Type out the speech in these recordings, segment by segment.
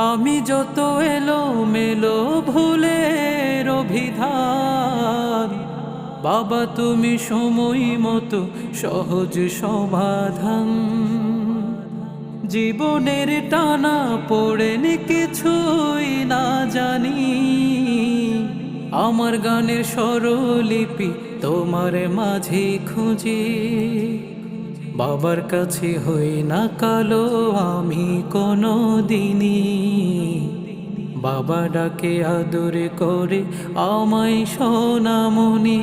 আমি যত এলো মেলো ভুলের অভিধান, বাবা তুমি সময় মতো সহজ সমাধান। জীবনের টানা পড়েনি কিছুই না জানি, আমার গানের স্বরলিপি তোমার মাঝে খুঁজি। বাবার কাছে হই না কালো আমি কোনো দিনই, বাবা ডাকে আদরে করে আমায় সোনামণি।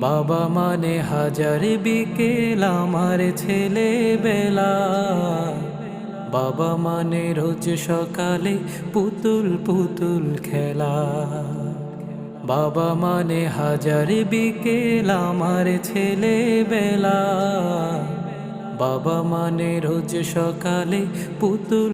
বাবা মানে হাজার বিকেল আমার ছেলেবেলা, বাবা মানে রোজ সকালে পুতুল পুতুল খেলা। বাবা মানে হাজার বিকেল আমার ছেলেবেলা, বাবা মানে রোজ সকালে পুতুল